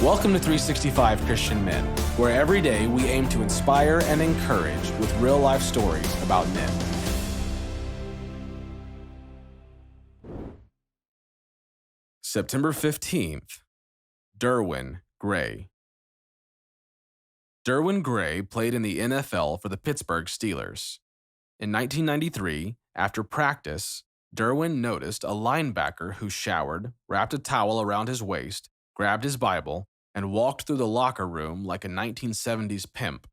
Welcome to 365 Christian Men, where every day we aim to inspire and encourage with real-life stories about men. September 15th, Derwin Gray. Derwin Gray played in the NFL for the Pittsburgh Steelers. In 1993, after practice, Derwin noticed a linebacker who showered, wrapped a towel around his waist, grabbed his Bible, and walked through the locker room like a 1970s pimp.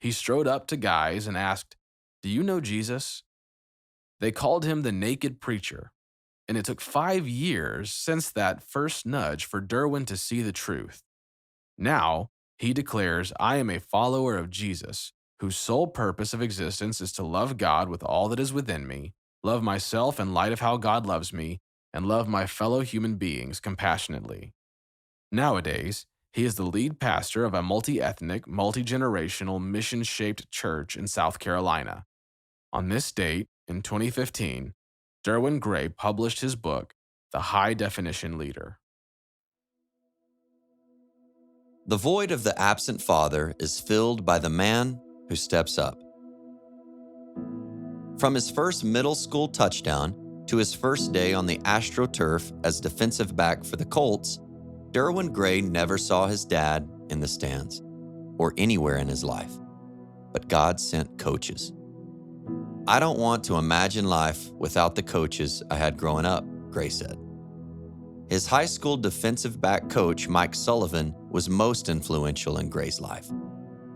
He strode up to guys and asked, "Do you know Jesus?" They called him the Naked Preacher, and it took 5 years since that first nudge for Derwin to see the truth. Now, he declares, "I am a follower of Jesus, whose sole purpose of existence is to love God with all that is within me, love myself in light of how God loves me, and love my fellow human beings compassionately." Nowadays, he is the lead pastor of a multiethnic, multigenerational, mission-shaped church in South Carolina. On this date, in 2015, Derwin Gray published his book, The High Definition Leader. The void of the absent father is filled by the man who steps up. From his first middle school touchdown to his first day on the AstroTurf as defensive back for the Colts, Derwin Gray never saw his dad in the stands or anywhere in his life, but God sent coaches. "I don't want to imagine life without the coaches I had growing up," Gray said. His high school defensive back coach, Mike Sullivan, was most influential in Gray's life.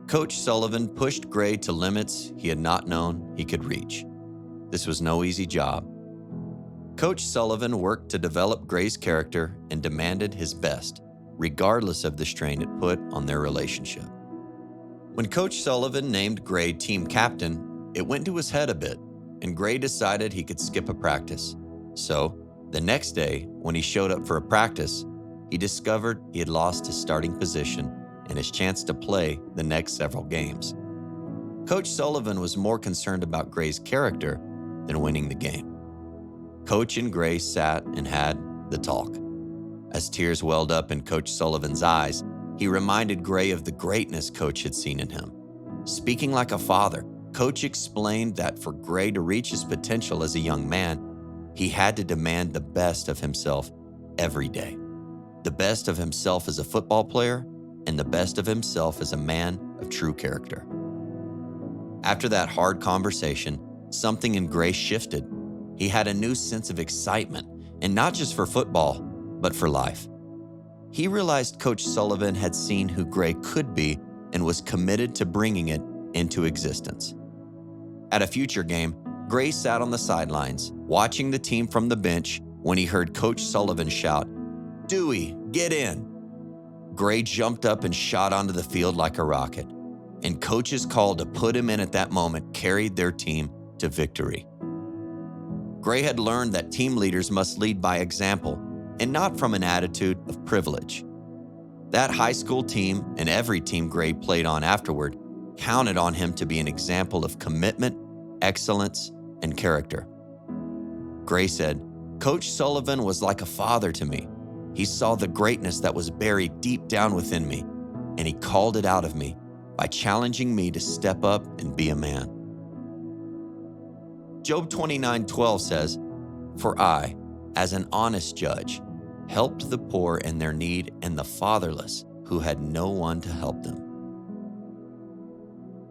Coach Sullivan pushed Gray to limits he had not known he could reach. This was no easy job. Coach Sullivan worked to develop Gray's character and demanded his best, regardless of the strain it put on their relationship. When Coach Sullivan named Gray team captain, it went to his head a bit, and Gray decided he could skip a practice. So, the next day, when he showed up for a practice, he discovered he had lost his starting position and his chance to play the next several games. Coach Sullivan was more concerned about Gray's character than winning the game. Coach and Gray sat and had the talk. As tears welled up in Coach Sullivan's eyes, he reminded Gray of the greatness Coach had seen in him. Speaking like a father, Coach explained that for Gray to reach his potential as a young man, he had to demand the best of himself every day. The best of himself as a football player and the best of himself as a man of true character. After that hard conversation, something in Gray shifted. He had a new sense of excitement, and not just for football, but for life. He realized Coach Sullivan had seen who Gray could be and was committed to bringing it into existence. At a future game, Gray sat on the sidelines, watching the team from the bench when he heard Coach Sullivan shout, "Dewey, get in!" Gray jumped up and shot onto the field like a rocket, and Coach's call to put him in at that moment carried their team to victory. Gray had learned that team leaders must lead by example and not from an attitude of privilege. That high school team and every team Gray played on afterward counted on him to be an example of commitment, excellence, and character. Gray said, "Coach Sullivan was like a father to me. He saw the greatness that was buried deep down within me, and he called it out of me by challenging me to step up and be a man." Job 29:12 says, "For I, as an honest judge, helped the poor in their need and the fatherless who had no one to help them."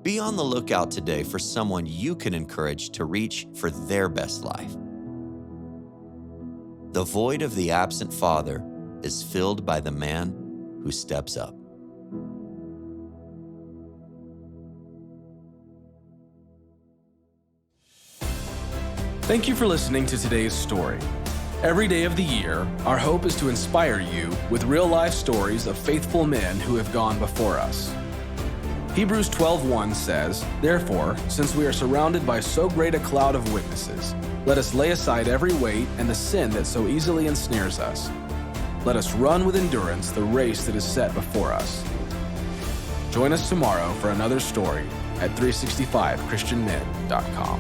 Be on the lookout today for someone you can encourage to reach for their best life. The void of the absent father is filled by the man who steps up. Thank you for listening to today's story. Every day of the year, our hope is to inspire you with real-life stories of faithful men who have gone before us. Hebrews 12:1 says, "Therefore, since we are surrounded by so great a cloud of witnesses, let us lay aside every weight and the sin that so easily ensnares us. Let us run with endurance the race that is set before us." Join us tomorrow for another story at 365christianmen.com.